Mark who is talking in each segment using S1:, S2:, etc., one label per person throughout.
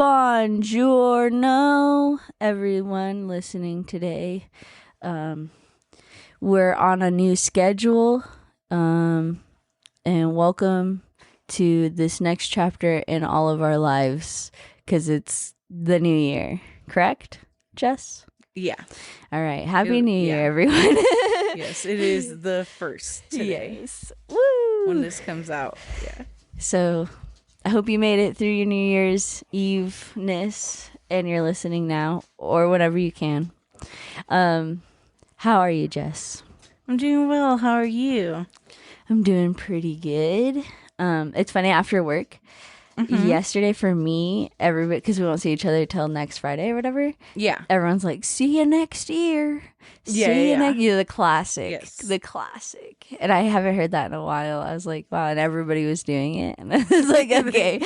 S1: Buongiorno, everyone listening today. We're on a new schedule, and welcome to this next chapter in all of our lives, because it's the new year, correct, Jess?
S2: Yeah.
S1: All right. Happy New Year, everyone.
S2: Yes, it is the first today.
S1: Yes. Woo!
S2: When this comes out. Yeah.
S1: So I hope you made it through your New Year's Eve-ness and you're listening now or whenever you can. How are you, Jess?
S2: I'm doing well. How are you?
S1: I'm doing pretty good. It's funny, after work, yesterday for me, everybody, because we won't see each other till next Friday or whatever.
S2: Yeah.
S1: Everyone's like, see you next year. See you next year. The classic.
S2: Yes.
S1: The classic. And I haven't heard that in a while. I was like, wow, and everybody was doing it. And I was like, okay.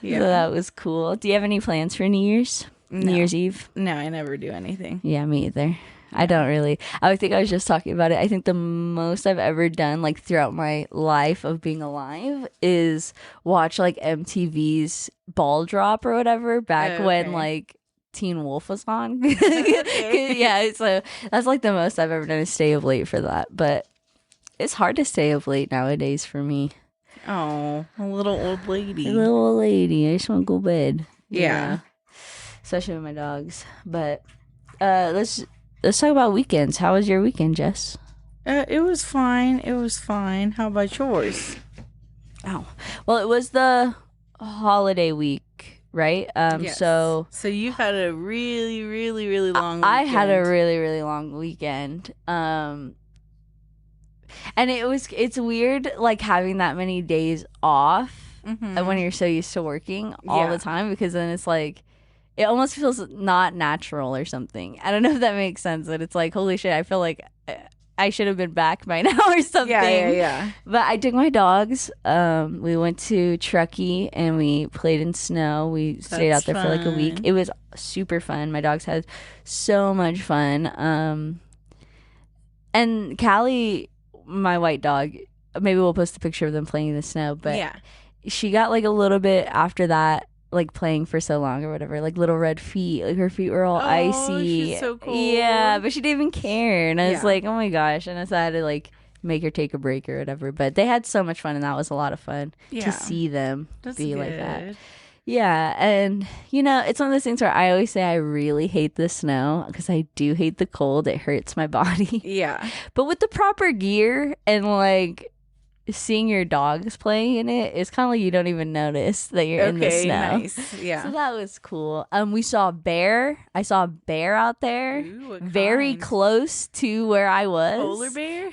S2: Yeah.
S1: So that was cool. Do you have any plans for New Year's?
S2: No.
S1: New Year's Eve?
S2: No, I never do anything.
S1: Yeah, me either. I don't really. I think I was just talking about it. I think the most I've ever done, like throughout my life of being alive, is watch like MTV's Ball Drop or whatever back when like Teen Wolf was on. Yeah, so that's like the most I've ever done, is stay up late for that. But it's hard to stay up late nowadays for me.
S2: Oh, a little old lady.
S1: A little old lady. I just want to go to bed.
S2: Yeah.
S1: Especially with my dogs. But let's talk about weekends. How was your weekend, Jess?
S2: It was fine. It was fine. How about yours?
S1: Oh, well, it was the holiday week, right?
S2: Yes. So you had a really, really, really long weekend.
S1: I had a really, really long weekend. And it's weird, like, having that many days off when you're so used to working all the time, because then it's like, it almost feels not natural or something. I don't know if that makes sense, but it's like, holy shit, I feel like I should have been back by now or something.
S2: Yeah.
S1: But I took my dogs. We went to Truckee and we played in snow. We stayed out there for like a week. It was super fun. My dogs had so much fun. And Callie, my white dog, maybe we'll post a picture of them playing in the snow, but she got like a little bit after that, like playing for so long or whatever, like little red feet, like her feet were all icy.
S2: She's so cool.
S1: Yeah, but she didn't even care, and I was like, oh my gosh. And so I had to like make her take a break or whatever, but they had so much fun, and that was a lot of fun to see them be like that. Yeah. And you know, it's one of those things where I always say I really hate the snow, because I do hate the cold. It hurts my body.
S2: Yeah.
S1: But with the proper gear and like seeing your dogs playing in it, it's kind of like you don't even notice that you're in the snow.
S2: Nice. Yeah.
S1: So that was cool. We saw a bear. I saw a bear out there.
S2: Ooh,
S1: very close to where I was.
S2: Polar bear?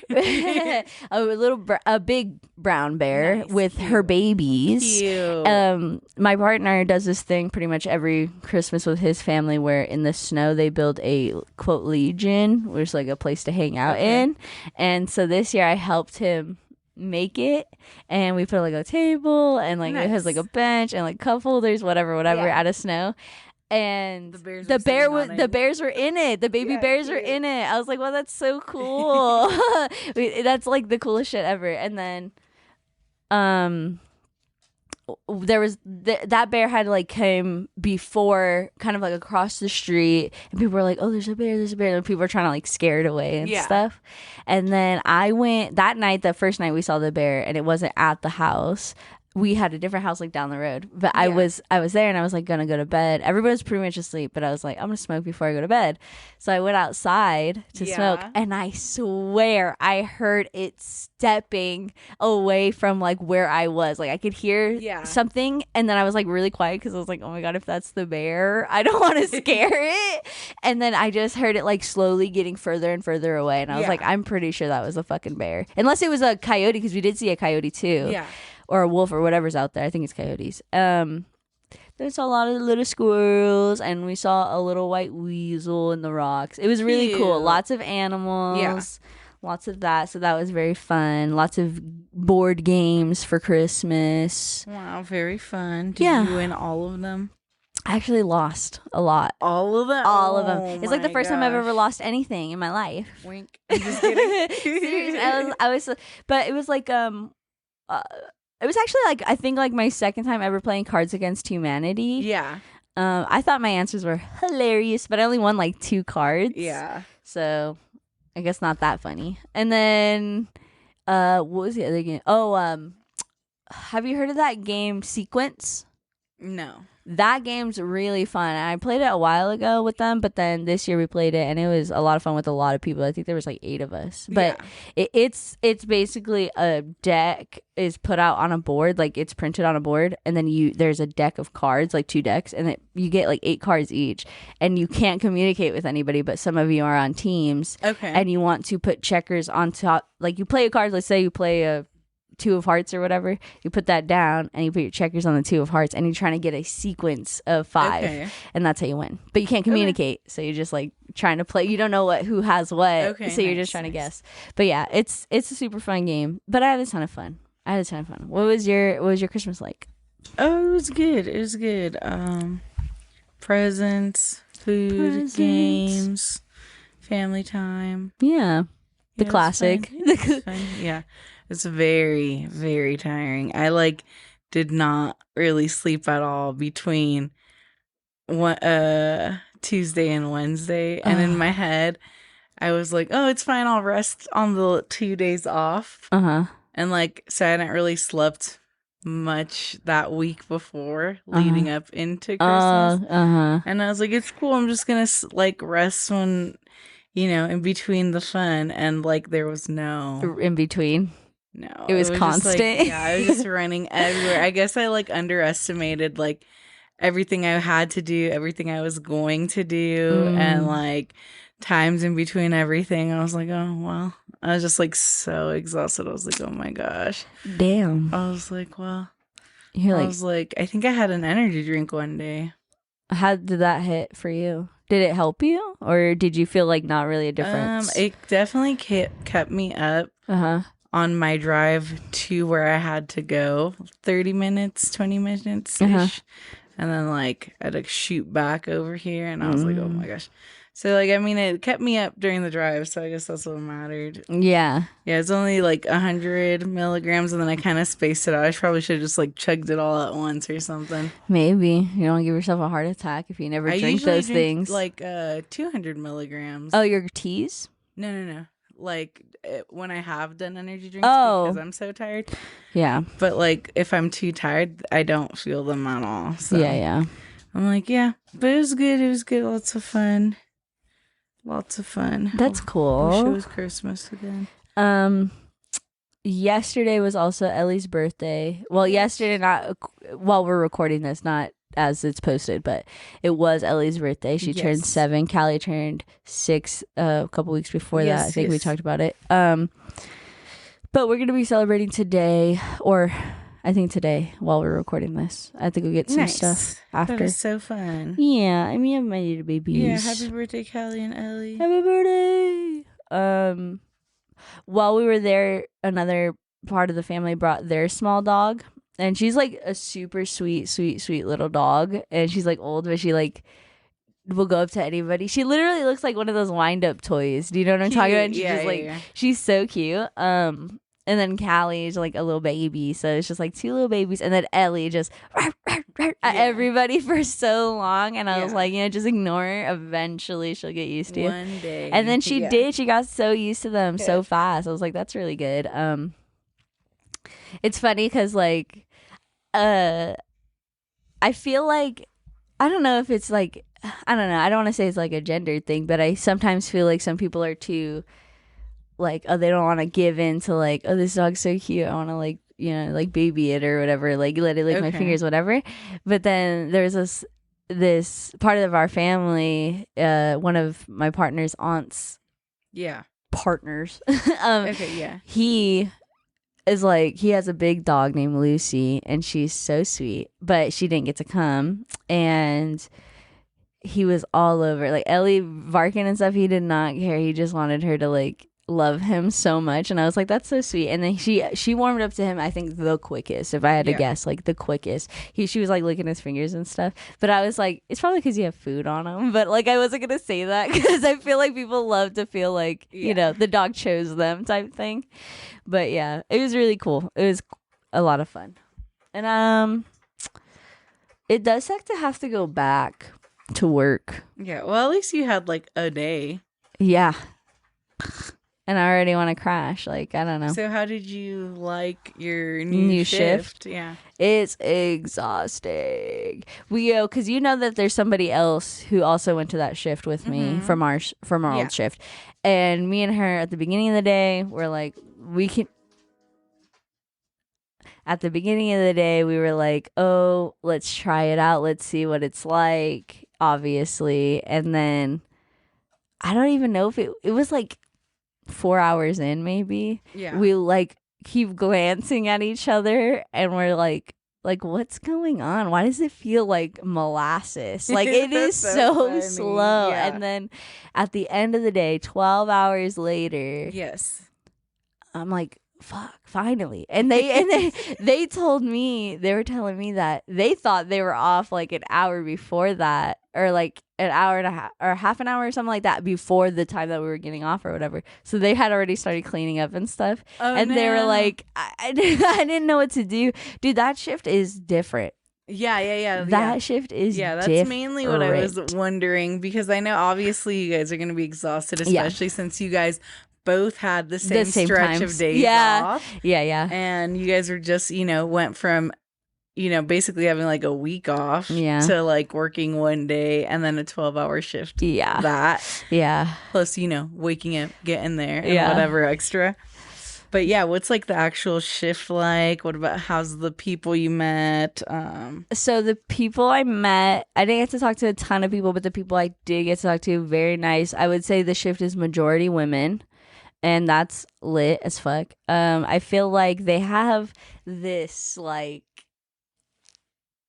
S1: a big brown bear with her babies.
S2: Cute.
S1: My partner does this thing pretty much every Christmas with his family, where in the snow they build a quote legion, which is like a place to hang out in. And so this year I helped him make it, and we put like a table, and like it has like a bench and like cup holders, whatever out of snow. And the bears were in it. The baby bears were in it. I was like, well, that's so cool. That's like the coolest shit ever. And then there was that bear had like came before, kind of like across the street, and people were like, oh, there's a bear, and people were trying to like scare it away and stuff. And then I went that night, the first night we saw the bear, and it wasn't at the house. We had a different house like down the road, but I was there, and I was like gonna go to bed. Everybody was pretty much asleep, but I was like, I'm gonna smoke before I go to bed. So I went outside to smoke, and I swear I heard it stepping away from like where I was. Like I could hear something, and then I was like really quiet, because I was like, oh my god, if that's the bear, I don't want to scare it. And then I just heard it like slowly getting further and further away, and I was like, I'm pretty sure that was a fucking bear, unless it was a coyote, because we did see a coyote too.
S2: Yeah.
S1: Or a wolf or whatever's out there. I think it's coyotes. There's a lot of little squirrels, and we saw a little white weasel in the rocks. It was really cool. Lots of animals. Yeah. Lots of that. So that was very fun. Lots of board games for Christmas.
S2: Wow, very fun. Did you win all of them?
S1: I actually lost a lot.
S2: All of them?
S1: All of them. It's like the first time I've ever lost anything in my life.
S2: Wink. I'm just kidding.
S1: Seriously, I was, but it was like, It was actually like I think like my second time ever playing Cards Against Humanity.
S2: Yeah.
S1: I thought my answers were hilarious, but I only won like 2 cards.
S2: Yeah.
S1: So I guess not that funny. And then what was the other game? Oh, have you heard of that game Sequence?
S2: No.
S1: That game's really fun. I played it a while ago with them, but then this year we played it and it was a lot of fun with a lot of people. I think there was like 8 of us. But it's basically a deck is put out on a board, like it's printed on a board, and then there's a deck of cards, like 2 decks, and you get like 8 cards each, and you can't communicate with anybody, but some of you are on teams.
S2: Okay.
S1: And you want to put checkers on top, like you play a card, let's say you play a 2 of hearts or whatever, you put that down and you put your checkers on the 2 of hearts and you're trying to get a sequence of 5 and that's how you win, but you can't communicate. So you're just like trying to play, you don't know who has what, so you're just trying to guess. But yeah, it's a super fun game, but I had a ton of fun. What was your Christmas like?
S2: Oh, it was good. Presents, food, games, family time.
S1: Yeah, the classic.
S2: Yeah. It's very, very tiring. I like did not really sleep at all between Tuesday and Wednesday. And in my head, I was like, oh, it's fine. I'll rest on the 2 days off. And like, so I hadn't really slept much that week before leading up into Christmas. And I was like, it's cool. I'm just going to like rest when, in between the fun. And like, there was no
S1: in between.
S2: No,
S1: it was constant.
S2: I was just running everywhere. I guess I like underestimated like everything I had to do, everything I was going to do, and like times in between everything. I was like, oh well. I was just like so exhausted. I was like, oh my gosh,
S1: damn.
S2: I was like, well, I was like, I think I had an energy drink one day.
S1: How did that hit for you? Did it help you, or did you feel like not really a difference?
S2: It definitely kept me up. On my drive to where I had to go, 30 minutes, 20 minutes ish. And then like I had to shoot back over here and I was like, oh my gosh. So like, I mean, it kept me up during the drive. So I guess that's what mattered.
S1: Yeah.
S2: Yeah. It's only like 100 milligrams and then I kind of spaced it out. I probably should have just like chugged it all at once or something.
S1: Maybe. You don't give yourself a heart attack if you never drink those things.
S2: Like 200 milligrams.
S1: Oh, your teas?
S2: No. Like when I have done energy drinks because I'm so tired.
S1: Yeah.
S2: But like if I'm too tired, I don't feel them at all. So
S1: yeah.
S2: I'm like, yeah. But it was good. Lots of fun.
S1: That's cool.
S2: Wish it was Christmas again.
S1: Yesterday was also Ellie's birthday. Well, yesterday, not while we're recording this, not as it's posted, but it was Ellie's birthday. She turned 7. Callie turned 6 a couple weeks before that. I think we talked about it. But we're gonna be celebrating today, or I think today while we're recording this. I think we'll get some stuff after.
S2: That is so fun.
S1: Yeah, I mean, I'm my little babies.
S2: Yeah, happy birthday, Callie and Ellie.
S1: Happy birthday. While we were there, another part of the family brought their small dog. And she's like a super sweet little dog. And she's like old, but she like will go up to anybody. She literally looks like one of those wind up toys. Do you know what I'm talking about? And she's just like she's so cute. And then Callie is like a little baby. So it's just like 2 little babies. And then Ellie just at everybody for so long. And I was like, just ignore her. Eventually she'll get used to you.
S2: One day.
S1: And then she did. She got so used to them so fast. I was like, that's really good. It's funny because like I feel like I don't know if it's like I don't know, I don't want to say it's like a gender thing, but I sometimes feel like some people are too like, oh, they don't want to give in to like, oh, this dog's so cute, I want to like, like baby it or whatever, like let it lick my fingers, whatever. But then there's this part of our family, one of my partner's aunts partners he is like, he has a big dog named Lucy and she's so sweet, but she didn't get to come. And he was all over like Ellie barking and stuff. He did not care. He just wanted her to like love him so much. And I was like, that's so sweet. And then she warmed up to him, I think the quickest, if I had to guess, like the quickest. She was like licking his fingers and stuff. But I was like, it's probably because you have food on him. But like, I wasn't gonna say that because I feel like people love to feel like the dog chose them type thing. But yeah, it was really cool. It was a lot of fun. And it does suck to have to go back to work.
S2: Yeah, well, at least you had like a day.
S1: Yeah. And I already want to crash. Like, I don't know.
S2: So how did you like your new shift? Yeah.
S1: It's exhausting. Because you know that there's somebody else who also went to that shift with me from our old shift. And me and her at the beginning of the day were like, at the beginning of the day, we were like, oh, let's try it out. Let's see what it's like, obviously. And then I don't even know if it was like 4 hours in, maybe.
S2: Yeah.
S1: We like keep glancing at each other and we're like, what's going on? Why does it feel like molasses? Like, it is so slow. Yeah. And then at the end of the day, 12 hours later,
S2: yes,
S1: I'm like, fuck, finally. And they told me, they were telling me that they thought they were off like an hour before that, or like an hour and a half or half an hour or something like that before the time that we were getting off or whatever. So they had already started cleaning up and stuff. Oh, and they were like, I didn't know what to do. Dude, that shift is different.
S2: Yeah.
S1: That shift is
S2: that's mainly what I was wondering, because I know obviously you guys are going to be exhausted, especially since you guys both had the same stretch of days off.
S1: Yeah.
S2: And you guys were just, went from, basically having like a week off to like working one day and then a 12-hour shift.
S1: Yeah.
S2: Plus, waking up, getting there, and whatever extra. But yeah, what's like the actual shift like? What about how's the people you met?
S1: So the people I met, I didn't get to talk to a ton of people, but the people I did get to talk to, very nice. I would say the shift is majority women. And that's lit as fuck. I feel like they have this like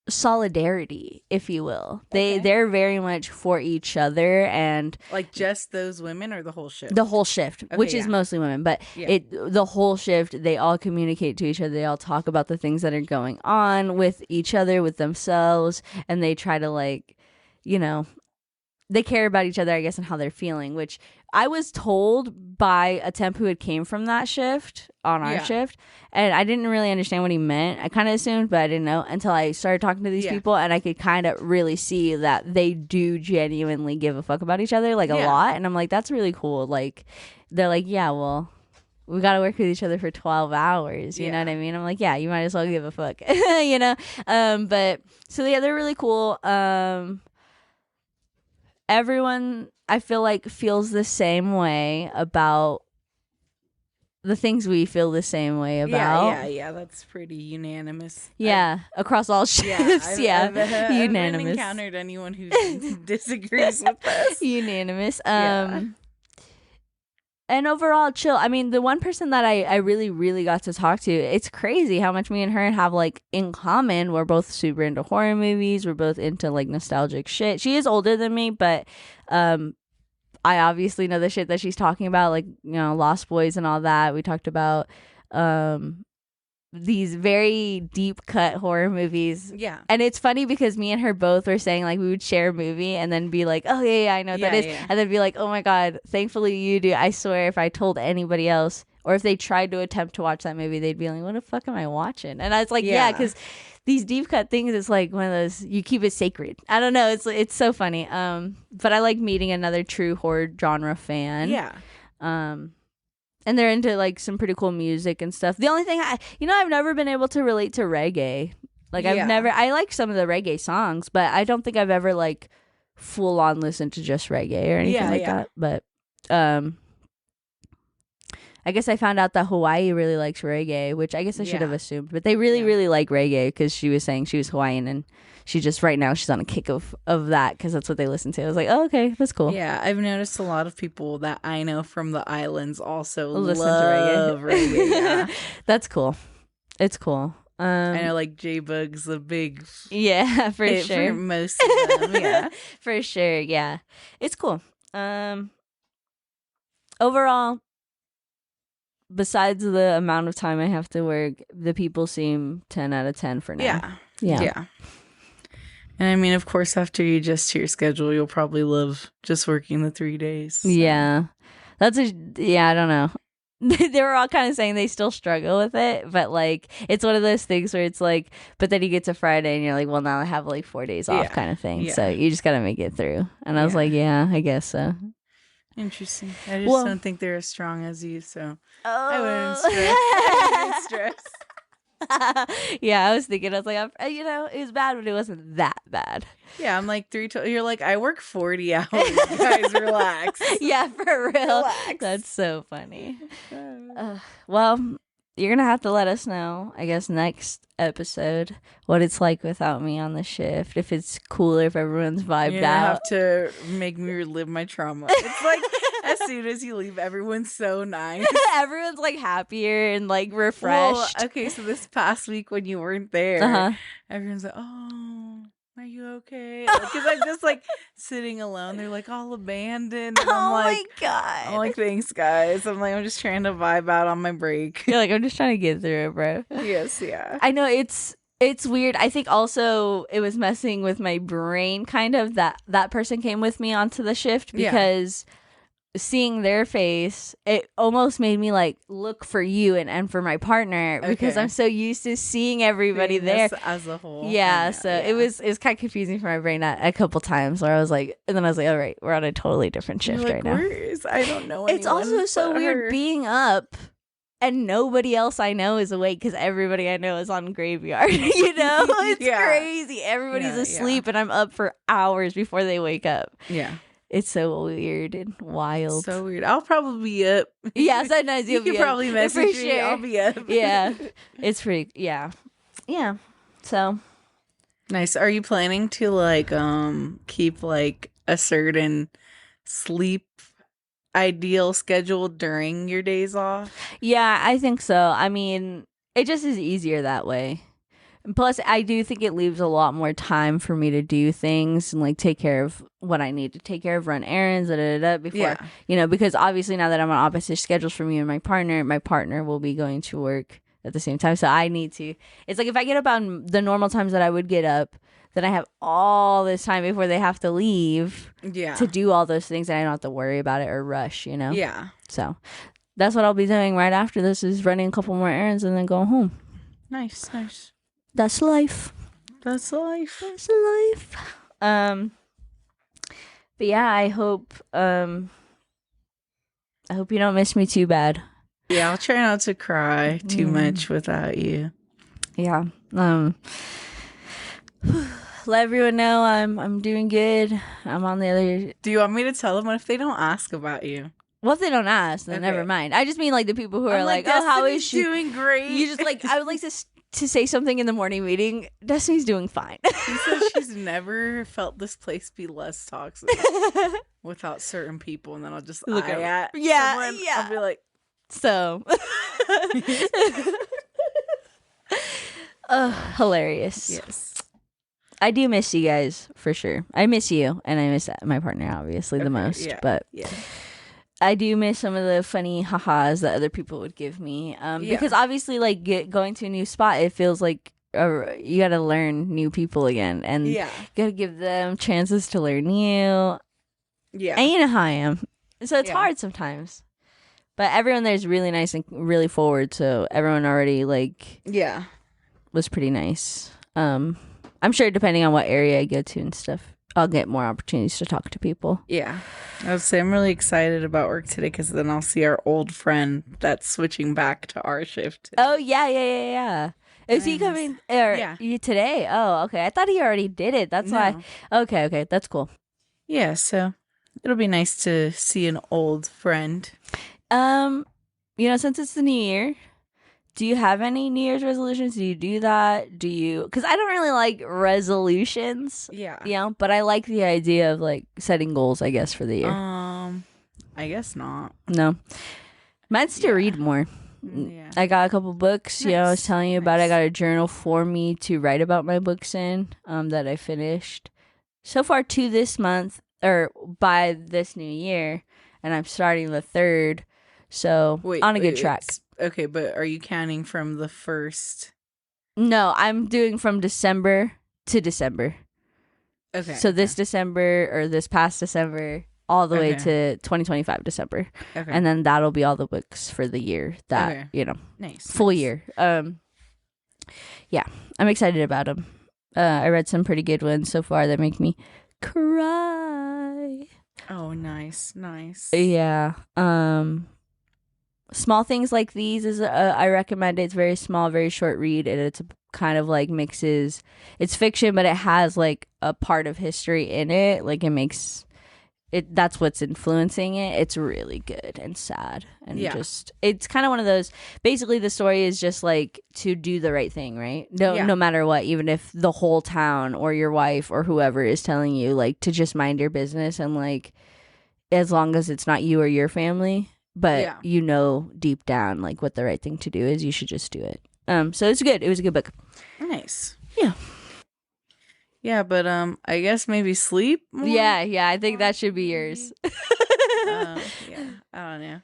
S1: solidarity, if you will. They're very much for each other, and
S2: like just those women or the whole shift?
S1: The whole shift, which is mostly women, but the whole shift, they all communicate to each other. They all talk about the things that are going on with each other, with themselves, and they try to like, they care about each other, I guess, and how they're feeling, which I was told by a temp who had came from that shift on our shift, and I didn't really understand what he meant. I kind of assumed, but I didn't know until I started talking to these people, and I could kind of really see that they do genuinely give a fuck about each other, like a lot, and I'm like, that's really cool. Like, they're like, yeah, well, we got to work with each other for 12 hours. You know what I mean? I'm like, yeah, you might as well give a fuck, But so they're really cool. Everyone, I feel like, feels the same way about the things we feel the same way about.
S2: Yeah, that's pretty unanimous.
S1: Yeah, across all shifts. Unanimous.
S2: I haven't encountered anyone who disagrees with us.
S1: Unanimous. And overall, chill. I mean, the one person that I really, really got to talk to, it's crazy how much me and her have, like, in common. We're both super into horror movies. We're both into, like, nostalgic shit. She is older than me, but I obviously know the shit that she's talking about, like, Lost Boys and all that. We talked about these very deep cut horror movies. Yeah. And it's funny because me and her both were saying, like, we would share a movie and then be like, oh yeah, I know what that is. Yeah. And then be like, oh my God, thankfully you do. I swear if I told anybody else, or if they tried to attempt to watch that movie, they'd be like, what the fuck am I watching? And I was like, yeah, because these deep cut things, it's like one of those, you keep it sacred. I don't know. It's so funny. But I like meeting another true horror genre fan. Yeah. And they're into, like, some pretty cool music and stuff. The only thing I've never been able to relate to reggae. Like, I like some of the reggae songs, but I don't think I've ever, like, full on listened to just reggae or anything like that. But, I guess I found out that Hawaii really likes reggae, which I guess I should have assumed. But they really, really like reggae because she was saying she was Hawaiian and right now she's on a kick of that because that's what they listen to. I was like, oh, okay, that's cool.
S2: Yeah, I've noticed a lot of people that I know from the islands also listen to reggae. Yeah.
S1: That's cool. It's cool.
S2: I know, like, J-Bug's the big
S1: for sure.
S2: For most of them, yeah.
S1: For sure, yeah. It's cool. Overall, besides the amount of time I have to work, the people seem 10 out of 10 for now. Yeah.
S2: And I mean, of course, after you adjust to your schedule, you'll probably love just working the 3 days. So.
S1: Yeah. I don't know. they were all kind of saying they still struggle with it, but like it's one of those things where it's like, but then you get to Friday and you're like, well, now I have like 4 days off, kind of thing. Yeah. So you just gotta make it through. And I was like, yeah, I guess so.
S2: Interesting. I just don't think they're as strong as you, so I wouldn't stress.
S1: Yeah, I was thinking, I was like, it was bad, but it wasn't that bad.
S2: Yeah, I'm like you're like, I work 40 hours, guys, relax.
S1: Yeah, for real. Relax. That's so funny. Well, you're gonna have to let us know, I guess, next episode what it's like without me on the shift. If it's cooler, if everyone's vibed out.
S2: You have to make me relive my trauma. It's like as soon as you leave, everyone's so nice.
S1: Everyone's like happier and like refreshed.
S2: Well, okay, so this past week when you weren't there, everyone's like, "Oh, are you okay?" Because I'm just like sitting alone. They're like all abandoned. And I'm like,
S1: my God.
S2: I'm like, thanks, guys. I'm like, I'm just trying to vibe out on my break.
S1: You're like, I'm just trying to get through it, bro.
S2: Yes, yeah.
S1: I know it's weird. I think also it was messing with my brain kind of that person came with me onto the shift because seeing their face, it almost made me like look for you and for my partner because I'm so used to seeing everybody there
S2: as a whole.
S1: Yeah, so it was kind of confusing for my brain a couple times where I was like, and then I was like, all right, we're on a totally different shift right now.
S2: I don't know.
S1: It's also so weird being up and nobody else I know is awake because everybody I know is on graveyard. It's crazy. Everybody's asleep and I'm up for hours before they wake up.
S2: Yeah.
S1: It's so weird and wild.
S2: So weird. I'll probably be up.
S1: Yeah, sometimes you'll be up.
S2: You can probably message me. Sure. I'll be up.
S1: Yeah. It's pretty, yeah. So.
S2: Nice. Are you planning to like keep like a certain sleep ideal schedule during your days off?
S1: Yeah, I think so. I mean, it just is easier that way. Plus, I do think it leaves a lot more time for me to do things and like take care of what I need to take care of, run errands, before, because obviously now that I'm on opposite schedules from you and my partner will be going to work at the same time. So I need to, it's like if I get up on the normal times that I would get up, then I have all this time before they have to leave to do all those things and I don't have to worry about it or rush,
S2: Yeah.
S1: So that's what I'll be doing right after this is running a couple more errands and then going home.
S2: Nice.
S1: That's life.
S2: That's life.
S1: But yeah, I hope you don't miss me too bad.
S2: Yeah, I'll try not to cry too much without you.
S1: Yeah. Let everyone know I'm doing good. I'm on the other.
S2: Do you want me to tell them? What if they don't ask about you?
S1: Well, if they don't ask, then never mind. I just mean like the people who are like, oh, how is she
S2: doing? Great.
S1: You just like, I would like to say something in the morning meeting. Destiny's doing fine.
S2: She says she's never felt this place be less toxic without certain people, and then I'll just look at someone. I'll be like,
S1: so hilarious.
S2: Yes.
S1: I do miss you guys for sure. I miss you, and I miss my partner obviously the most. But I do miss some of the funny ha-has that other people would give me. Because obviously, like going to a new spot, it feels like you got to learn new people again, and you got to give them chances to learn you. Yeah, and you know how I am, so it's hard sometimes. But everyone there is really nice and really forward. So everyone already was pretty nice. I'm sure depending on what area I go to and stuff, I'll get more opportunities to talk to people.
S2: Yeah. I would say I'm really excited about work today because then I'll see our old friend that's switching back to our shift today.
S1: Oh, yeah. Is he coming today? Oh, okay. I thought he already did it. That's why. Okay. That's cool.
S2: Yeah, so it'll be nice to see an old friend.
S1: Since it's the new year, do you have any New Year's resolutions? Do you do that? Because I don't really like resolutions.
S2: Yeah.
S1: But I like the idea of like setting goals, I guess, for the year.
S2: I guess not.
S1: No. Mine's to read more. Yeah. I got a couple books, I was telling you about. I got a journal for me to write about my books in, that I finished. So far 2 this month, or by this new year, and I'm starting the 3rd. So on a good track.
S2: Okay, but are you counting from the 1st?
S1: No, I'm doing from December to December.
S2: Okay.
S1: So this December or this past December all the way to 2025 December.
S2: Okay.
S1: And then that'll be all the books for the year that,
S2: nice.
S1: Full year. Yeah, I'm excited about them. I read some pretty good ones so far that make me cry.
S2: Oh, nice.
S1: Yeah. Small Things Like These is I recommend it. It's very small, very short read, and it's kind of like mixes. It's fiction, but it has like a part of history in it. Like it makes it. That's what's influencing it. It's really good and sad, and just it's kind of one of those. Basically, the story is just like to do the right thing, right? No matter what, even if the whole town or your wife or whoever is telling you like to just mind your business and like as long as it's not you or your family. But deep down, like what the right thing to do is, you should just do it. So it's good. It was a good book.
S2: Nice.
S1: Yeah.
S2: Yeah, but I guess maybe sleep more?
S1: Yeah. I think that should be yours.
S2: I don't know.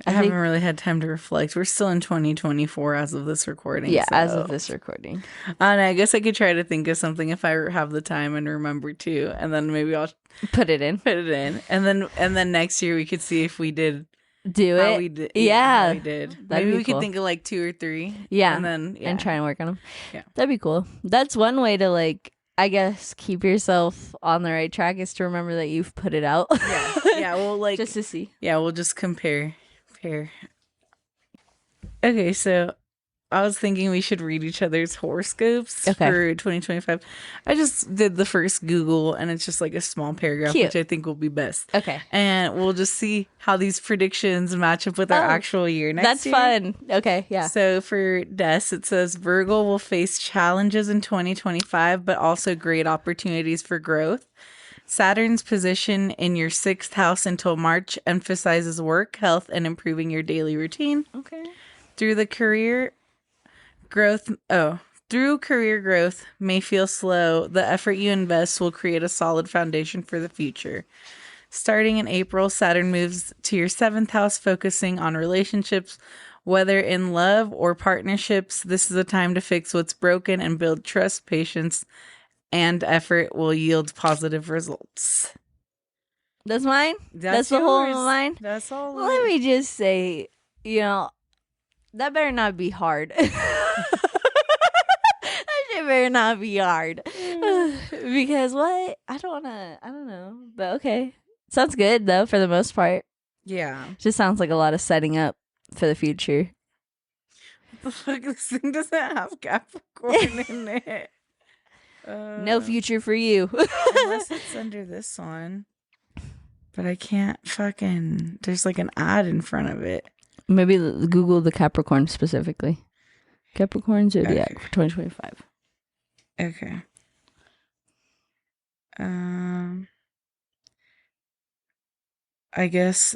S2: I haven't really had time to reflect. We're still in 2024 as of this recording.
S1: Yeah, so. As of this recording.
S2: And I guess I could try to think of something if I have the time and remember to, and then maybe I'll
S1: put it in,
S2: and then next year we could see if we did
S1: do it.
S2: We did,
S1: yeah,
S2: how we did. Maybe we could think of like 2 or 3.
S1: Yeah,
S2: and then
S1: and try and work on them.
S2: Yeah,
S1: that'd be cool. That's one way to like, I guess, keep yourself on the right track is to remember that you've put it out.
S2: Yeah. Well, like
S1: just to see.
S2: Yeah, we'll just compare. Okay, so I was thinking we should read each other's horoscopes for 2025. I just did the first Google, and it's just like a small paragraph, which I think will be best.
S1: Okay.
S2: And we'll just see how these predictions match up with our actual year next year.
S1: That's fun. Okay, yeah.
S2: So for Des, it says Virgo will face challenges in 2025, but also great opportunities for growth. Saturn's position in your 6th house until March emphasizes work, health, and improving your daily routine.
S1: Okay.
S2: Through career growth may feel slow, the effort you invest will create a solid foundation for the future. Starting in April, Saturn moves to your 7th house, focusing on relationships, whether in love or partnerships. This is a time to fix what's broken and build trust, patience, and effort will yield positive results.
S1: That's mine? That's the whole of mine?
S2: That's all.
S1: Let me just say, that better not be hard. That shit better not be hard. Because what? I don't know. But okay. Sounds good, though, for the most part.
S2: Yeah.
S1: Just sounds like a lot of setting up for the future.
S2: What the fuck? This thing doesn't have Capricorn in it.
S1: No future for you.
S2: Unless it's under this one. But I can't fucking... There's like an ad in front of it.
S1: Maybe Google the Capricorn specifically. Capricorn Zodiac for 2025.
S2: Okay. I guess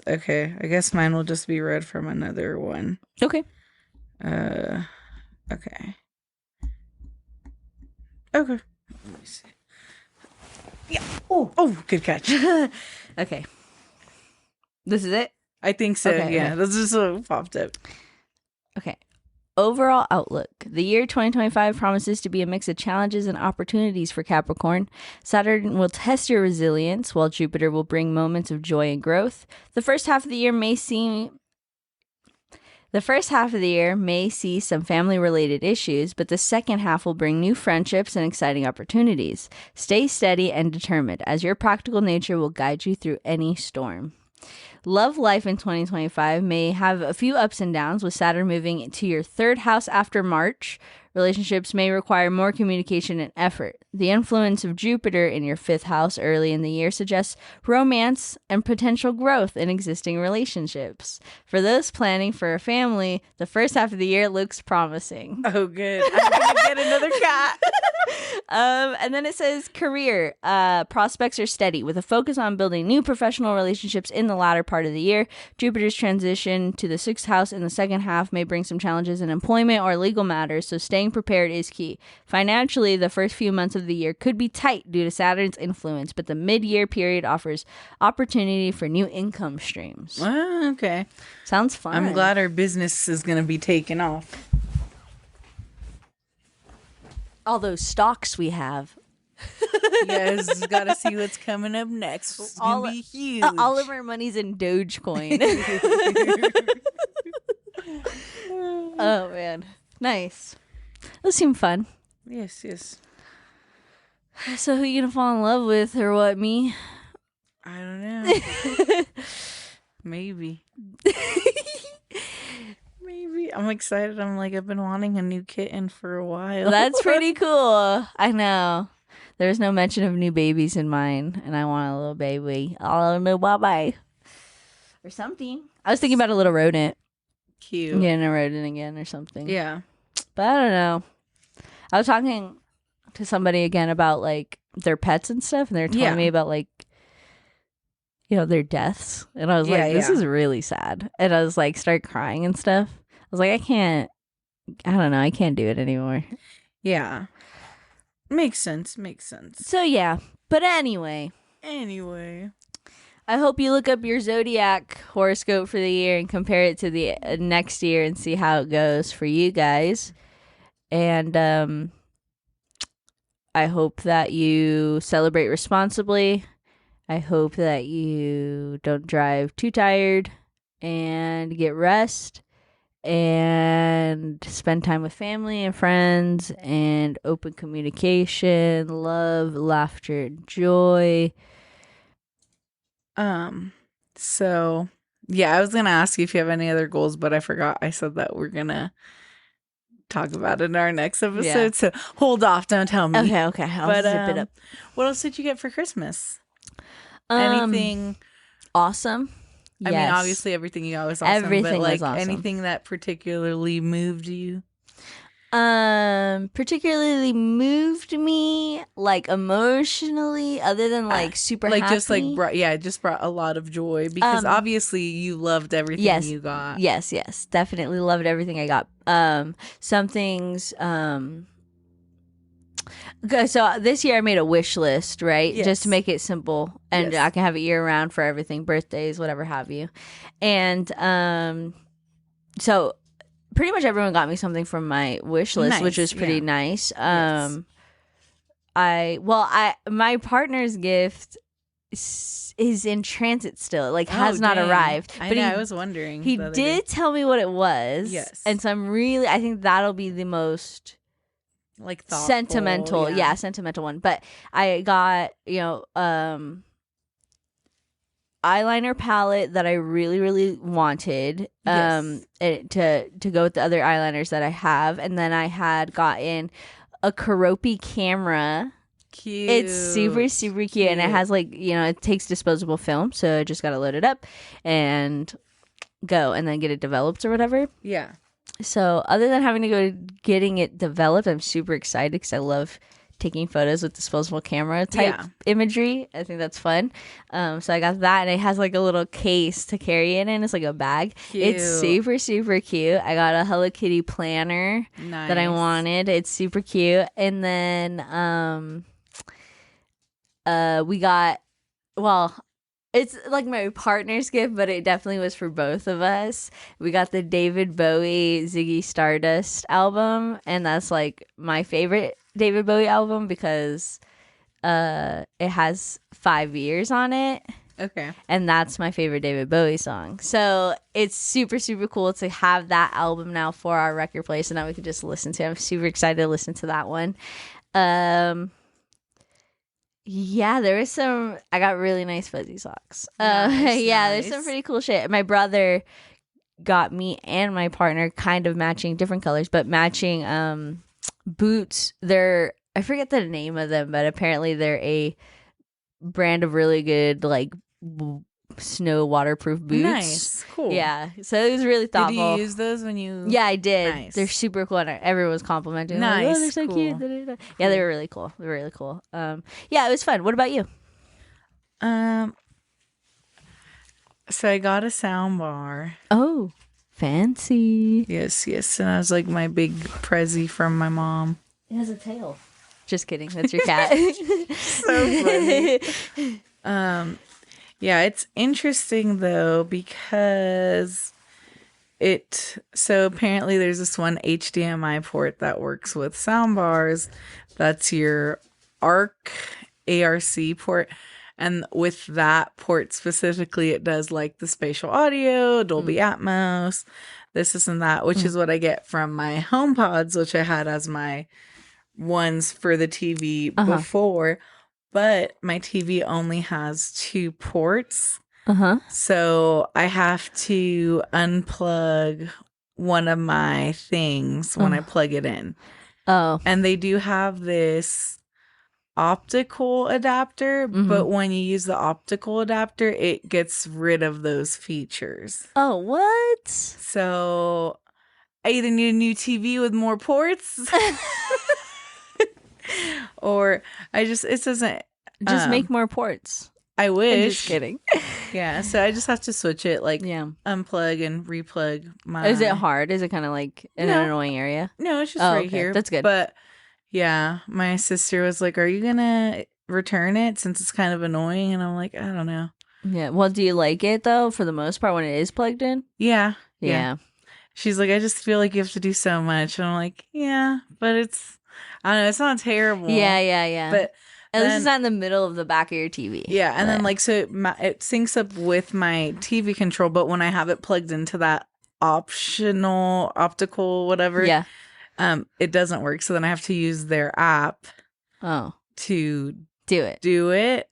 S2: mine will just be read from another one.
S1: Okay.
S2: Okay. Let me see. Yeah. Oh, good catch.
S1: Okay. This is it?
S2: I think so. Okay, yeah. This is what popped up.
S1: Okay. Overall outlook. The year 2025 promises to be a mix of challenges and opportunities for Capricorn. Saturn will test your resilience, while Jupiter will bring moments of joy and growth. The first half of the year may see some family-related issues, but the second half will bring new friendships and exciting opportunities. Stay steady and determined, as your practical nature will guide you through any storm. Love life in 2025 may have a few ups and downs, with Saturn moving to your 3rd house after March. Relationships may require more communication and effort. The influence of Jupiter in your 5th house early in the year suggests romance and potential growth in existing relationships. For those planning for a family, the first half of the year looks promising.
S2: Oh, good. I'm going to get another cat.
S1: And then it says career. Prospects are steady, with a focus on building new professional relationships in the latter part of the year. Jupiter's transition to the 6th house in the second half may bring some challenges in employment or legal matters, so staying prepared is key. Financially, the first few months of the year could be tight due to Saturn's influence, but the mid-year period offers opportunity for new income streams.
S2: Okay.
S1: Sounds fun.
S2: I'm glad our business is going to be taken off.
S1: All those stocks we have.
S2: You guys just gotta see what's coming up next. It's gonna be huge.
S1: All of our money's in Dogecoin. Oh man, nice. Those seem fun.
S2: Yes, yes.
S1: So who you gonna fall in love with, or what? Me?
S2: I don't know. Maybe. Maybe. I'm excited. I've been wanting a new kitten for a while.
S1: That's pretty cool. I know. There's no mention of new babies in mine, and I want a little baby. A little baby. Or something. I was thinking about a little rodent.
S2: Cute.
S1: Getting a rodent again or something.
S2: Yeah.
S1: But I don't know. I was talking to somebody again about like their pets and stuff, and they're telling me about like, their deaths. And I was like, this is really sad. And I was like, start crying and stuff. I was like, I don't know. I can't do it anymore.
S2: Yeah. Makes sense.
S1: So yeah. But anyway. I hope you look up your zodiac horoscope for the year and compare it to the next year and see how it goes for you guys. And I hope that you celebrate responsibly. I hope that you don't drive too tired and get rest and spend time with family and friends and open communication, love, laughter, and joy.
S2: So yeah, I was gonna ask you if you have any other goals, but I forgot. I said that we're gonna talk about it in our next episode. Yeah. So hold off, don't tell me.
S1: Okay. I'll zip it up.
S2: What else did you get for Christmas? Anything
S1: awesome?
S2: I mean, obviously everything you got was awesome.
S1: Everything
S2: but
S1: was awesome.
S2: Anything that particularly moved you?
S1: Particularly moved me like emotionally, other than like super
S2: like
S1: happy.
S2: just brought a lot of joy because obviously you loved everything you got.
S1: Yes, definitely loved everything I got. Some things. So this year I made a wish list, right? Yes. Just to make it simple, and I can have it year round for everything, birthdays, whatever have you, and so. Pretty much everyone got me something from my wish list, which was pretty nice. My partner's gift is in transit still. Like has not arrived.
S2: But I was wondering.
S1: He did tell me what it was.
S2: Yes.
S1: And so I think that'll be the most
S2: like thoughtful,
S1: sentimental. Yeah, sentimental one. But I got, eyeliner palette that I really, really wanted to go with the other eyeliners that I have. And then I had gotten a Keroppi camera.
S2: Cute.
S1: It's super, super cute. And it has it takes disposable film. So I just got to load it up and go and then get it developed or whatever.
S2: Yeah.
S1: So other than having to go getting it developed, I'm super excited because I love taking photos with disposable camera type imagery. I think that's fun. So I got that, and it has like a little case to carry it in. It's like a bag. Cute. It's super, super cute. I got a Hello Kitty planner that I wanted. It's super cute. And then we got, it's like my partner's gift, but it definitely was for both of us. We got the David Bowie Ziggy Stardust album, and that's like my favorite David Bowie album because it has 5 years on it.
S2: Okay.
S1: And that's my favorite David Bowie song. So it's super, super cool to have that album now for our record player, so now we can just listen to it. I'm super excited to listen to that one. Yeah, there was some. I got really nice fuzzy socks. There's some pretty cool shit. My brother got me and my partner kind of matching, different colors, but matching boots. I forget the name of them, but apparently they're a brand of really good like snow waterproof boots.
S2: Nice, cool.
S1: Yeah, so it was really thoughtful.
S2: Did you use those when you?
S1: Yeah, I did.
S2: Nice.
S1: They're super cool. And everyone was complimenting.
S2: Nice,
S1: like, they're so cute. Da, da, da. Yeah, they were really cool. Yeah, it was fun. What about you?
S2: So I got a sound bar.
S1: Oh, fancy.
S2: Yes, and I was like my big Prezi from my mom.
S1: It has a tail. Just kidding. That's your cat.
S2: So funny. Yeah, it's interesting though because so apparently there's this one HDMI port that works with sound bars. That's your ARC port. And with that port specifically, it does like the spatial audio, Dolby Atmos, this and that, which is what I get from my HomePods, which I had as my ones for the TV before. But my TV only has 2 ports. So I have to unplug one of my things when I plug it in.
S1: Oh.
S2: And they do have this optical adapter, but when you use the optical adapter, it gets rid of those features.
S1: Oh, what?
S2: So I either need a new TV with more ports or it doesn't.
S1: Just make more ports.
S2: I wish.
S1: I'm just kidding.
S2: Yeah, so I just have to switch it, like unplug and replug my...
S1: Is it hard? Is it kind of like in an annoying area?
S2: No, it's just right here.
S1: That's good.
S2: But yeah, my sister was like, are you going to return it since it's kind of annoying? And I'm like, I don't know.
S1: Yeah. Well, do you like it though, for the most part, when it is plugged in?
S2: Yeah.
S1: She's
S2: like, I just feel like you have to do so much. And I'm like, yeah, but it's, I don't know, it's not terrible.
S1: Yeah.
S2: But
S1: at least it's not in the middle of the back of your TV.
S2: Yeah, and then like, so it syncs up with my TV control, but when I have it plugged into that optional optical whatever, it doesn't work. So then I have to use their app to do it.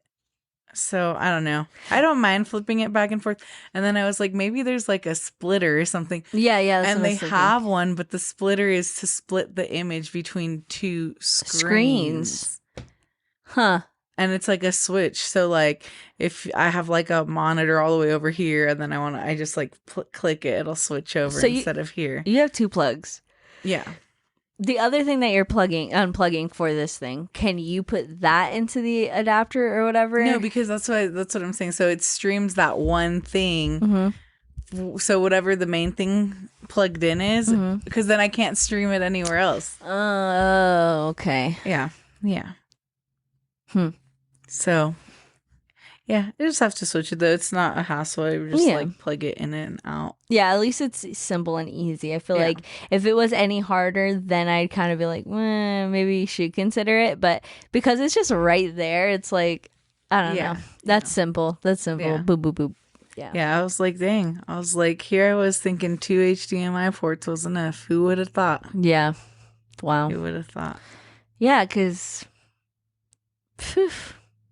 S2: So I don't know. I don't mind flipping it back and forth. And then I was like, maybe there's like a splitter or something.
S1: Yeah.
S2: And they have one, but the splitter is to split the image between 2 screens.
S1: Huh.
S2: And it's like a switch. So like if I have like a monitor all the way over here and then I just like click it, it'll switch over instead of here.
S1: You have 2 plugs.
S2: Yeah.
S1: The other thing that you're unplugging for this thing, can you put that into the adapter or whatever?
S2: No, because that's what I'm saying. So it streams that one thing. So whatever the main thing plugged in is, because then I can't stream it anywhere else.
S1: Oh, okay.
S2: Yeah. So yeah, you just have to switch it though. It's not a hassle. You just like plug it in and out.
S1: Yeah, at least it's simple and easy. I feel like if it was any harder, then I'd kind of be like, maybe you should consider it. But because it's just right there, it's like, I don't know. That's simple. Yeah. Boop, boop, boop.
S2: Yeah, I was like, dang. I was like, here I was thinking 2 HDMI ports was enough. Who would have thought?
S1: Yeah. Wow.
S2: Who would have thought?
S1: Yeah, because...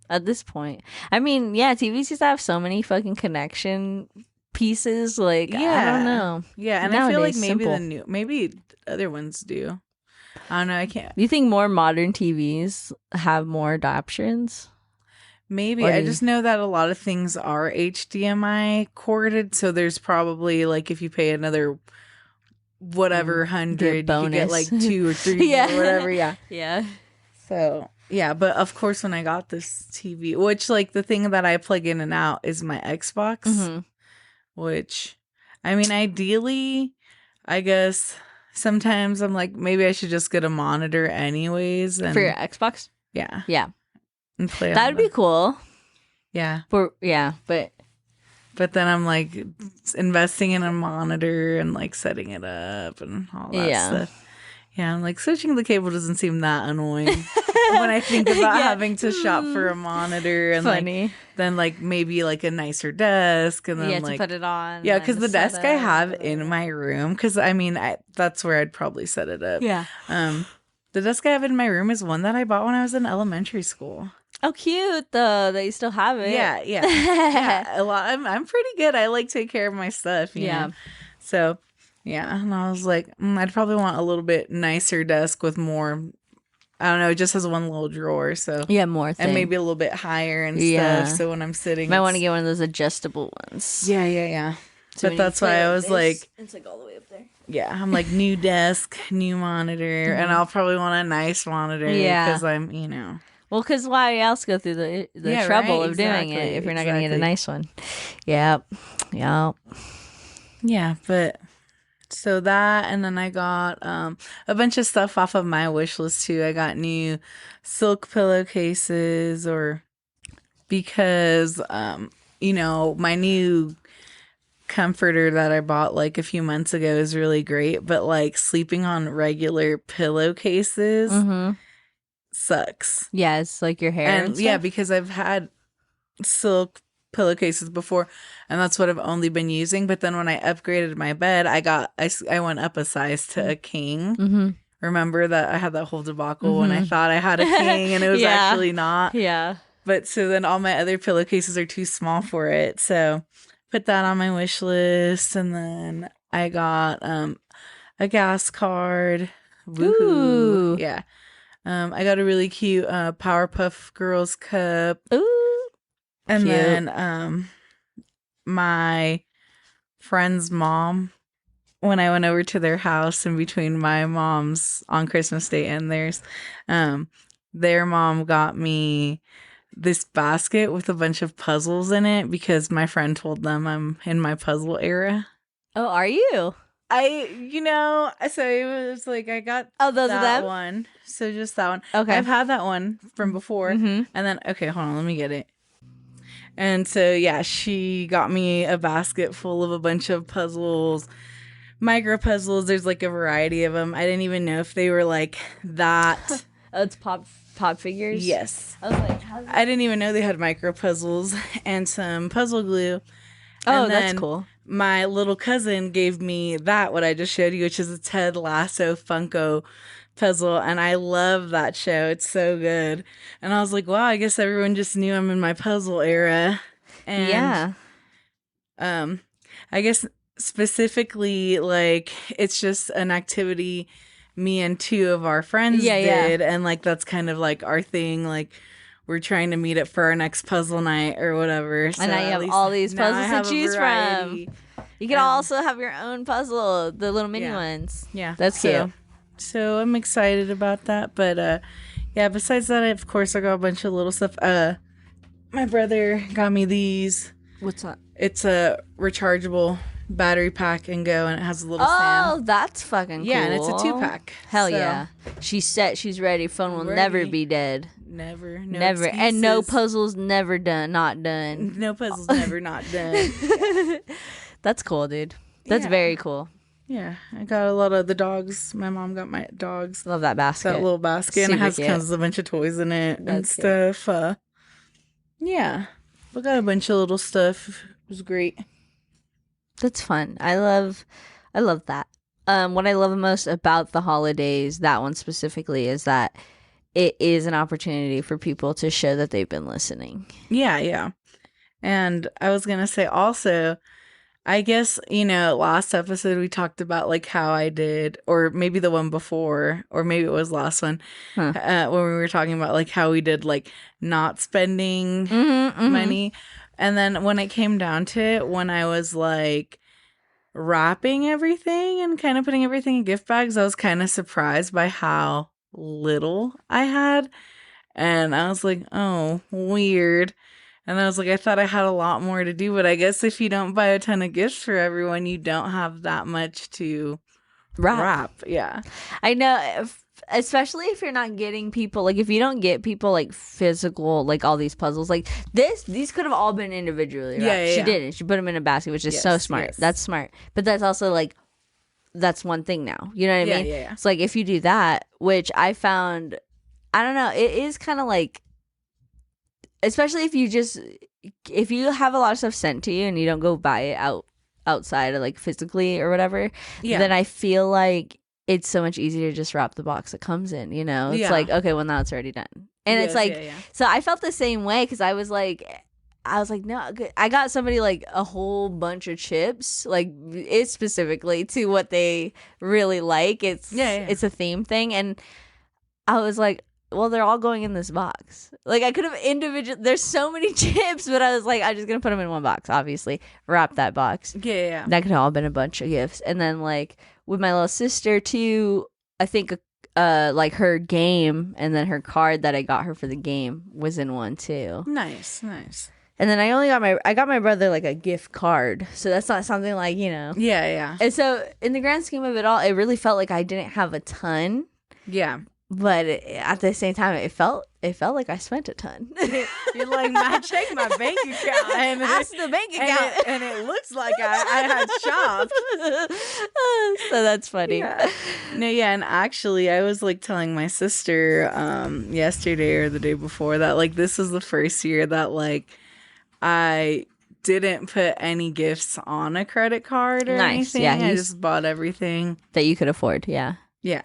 S1: at this point, I mean, TVs used to have so many fucking connection pieces. Like, I don't know.
S2: Yeah, and nowadays, I feel like maybe other ones do. I don't know. I can't.
S1: You think more modern TVs have more adoptions?
S2: Maybe. I just know that a lot of things are HDMI corded, so there's probably like if you pay another whatever 100, you can get like 2 or 3 or whatever. Yeah. So. Yeah, but of course, when I got this TV, which like the thing that I plug in and out is my Xbox, which, I mean, ideally, I guess sometimes I'm like, maybe I should just get a monitor anyways. And,
S1: for your Xbox?
S2: Yeah.
S1: And play that would be cool.
S2: Yeah.
S1: But
S2: then I'm like investing in a monitor and like setting it up and all that stuff. Yeah, I'm like, switching the cable doesn't seem that annoying when I think about having to shop for a monitor and like then like maybe like a nicer desk and then like
S1: to put it on.
S2: Yeah, because the desk I have in my room, because I mean that's where I'd probably set it up.
S1: Yeah.
S2: The desk I have in my room is one that I bought when I was in elementary school.
S1: Oh, cute though that you still have it.
S2: Yeah. A lot. I'm pretty good. I like take care of my stuff. You know? So. Yeah, and I was like, I'd probably want a little bit nicer desk with more, I don't know, it just has one little drawer, so.
S1: Yeah, more thing.
S2: And maybe a little bit higher and stuff, so when I'm sitting.
S1: Might want to get one of those adjustable ones.
S2: Yeah. So but that's why I was like.
S1: It's like all the way up there.
S2: Yeah, I'm like, new desk, new monitor, and I'll probably want a nice monitor. Yeah. Because I'm,
S1: Well, because why else go through the trouble of doing it if you're not going to get a nice one? Yep.
S2: Yeah, but. So that, and then I got a bunch of stuff off of my wish list too. I got new silk pillowcases, because my new comforter that I bought like a few months ago is really great, but like sleeping on regular pillowcases, sucks.
S1: Yeah, it's like your hair.
S2: And yeah, because I've had silk pillowcases before, and that's what I've only been using. But then when I upgraded my bed, I went up a size to a king.
S1: Mm-hmm.
S2: Remember that I had that whole debacle when I thought I had a king and it was actually not.
S1: Yeah.
S2: But so then all my other pillowcases are too small for it. So put that on my wish list. And then I got a gas card. Woohoo.
S1: Ooh.
S2: Yeah. I got a really cute Powerpuff Girls cup.
S1: Ooh.
S2: And
S1: Cute.
S2: then my friend's mom, when I went over to their house in between my mom's on Christmas Day and theirs, their mom got me this basket with a bunch of puzzles in it because my friend told them I'm in my puzzle era.
S1: Oh, are you?
S2: So it was like I got
S1: those are
S2: that
S1: them?
S2: one. So just that one.
S1: Okay.
S2: I've had that one from before.
S1: Mm-hmm.
S2: And then, okay, hold on, let me get it. And so, yeah, she got me a basket full of a bunch of puzzles, micro puzzles. There's like a variety of them. I didn't even know if they were like that.
S1: Oh, it's pop figures?
S2: Yes.
S1: I was like, how's that?
S2: I didn't even know they had micro puzzles and some puzzle glue.
S1: Oh,
S2: And
S1: that's
S2: then
S1: cool.
S2: My little cousin gave me what I just showed you, which is a Ted Lasso Funko puzzle, and I love that show. It's so good. And I was like, wow, I guess everyone just knew I'm in my puzzle era. And
S1: yeah.
S2: I guess specifically, like, it's just an activity me and two of our friends did, and like that's kind of like our thing, like we're trying to meet up for our next puzzle night or whatever. So
S1: and now you have all these puzzles to choose from. You can also have your own puzzle, the little mini ones.
S2: Yeah.
S1: That's cute.
S2: So I'm excited about that. But yeah, besides that, of course, I got a bunch of little stuff. My brother got me these.
S1: What's that?
S2: It's a rechargeable battery pack and go, and it has a little
S1: stand.
S2: Oh,
S1: that's fucking cool.
S2: Yeah, and it's a 2-pack.
S1: Hell yeah. She's set. She's ready. Phone will never be dead.
S2: Never.
S1: Never.
S2: Excuses.
S1: And no puzzles never done. Not done.
S2: No puzzles never not done.
S1: Yeah. That's cool, dude. That's very cool.
S2: Yeah. I got a lot of the dogs. My mom got my dogs.
S1: Love that basket.
S2: That little basket. And it comes with a bunch of toys in it and stuff. Yeah. We got a bunch of little stuff. It was great.
S1: That's fun. I love that. What I love most about the holidays, that one specifically, is that it is an opportunity for people to show that they've been listening. Yeah.
S2: And I was going to say also, I guess, last episode we talked about like how I did, or maybe the one before, or maybe it was last one, when we were talking about like how we did like not spending money. And then when it came down to it, when I was like wrapping everything and kind of putting everything in gift bags, I was kind of surprised by how little I had. And I was like, oh, weird. And I was like, I thought I had a lot more to do, but I guess if you don't buy a ton of gifts for everyone, you don't have that much to wrap. Yeah.
S1: I know, especially if you're not getting people, like if you don't get people like physical, like all these puzzles, like these could have all been individually wrapped.
S2: Yeah.
S1: She didn't. She put them in a basket, which is so smart. Yes. That's smart. But that's also like, that's one thing now. You know what I mean?
S2: Yeah.
S1: It's like if you do that, which I found, I don't know, it is kind of like, especially if you have a lot of stuff sent to you and you don't go buy it outside of like physically or whatever, then I feel like it's so much easier to just wrap the box that comes in, It's like, okay, well now it's already done. And it's like, so I felt the same way because I was like, no, I got somebody like a whole bunch of chips, like it's specifically to what they really like. It's a theme thing. And I was like, well, they're all going in this box. Like I could have there's so many chips, but I was like, I'm just going to put them in one box, obviously. Wrap that box.
S2: Yeah.
S1: That could have all been a bunch of gifts. And then like with my little sister too, I think like her game and then her card that I got her for the game was in one too.
S2: Nice.
S1: And then I got my brother like a gift card. So that's not something like,
S2: Yeah.
S1: And so in the grand scheme of it all, it really felt like I didn't have a ton.
S2: Yeah.
S1: But at the same time, it felt like I spent a ton.
S2: You're like, I checked my bank account. And
S1: ask the bank account.
S2: And it looks like I had shopped.
S1: So that's funny.
S2: Yeah. No, yeah. And actually, I was like telling my sister yesterday or the day before that like this is the first year that like I didn't put any gifts on a credit card or anything. Yeah, I just bought everything
S1: that you could afford. Yeah.
S2: Yeah.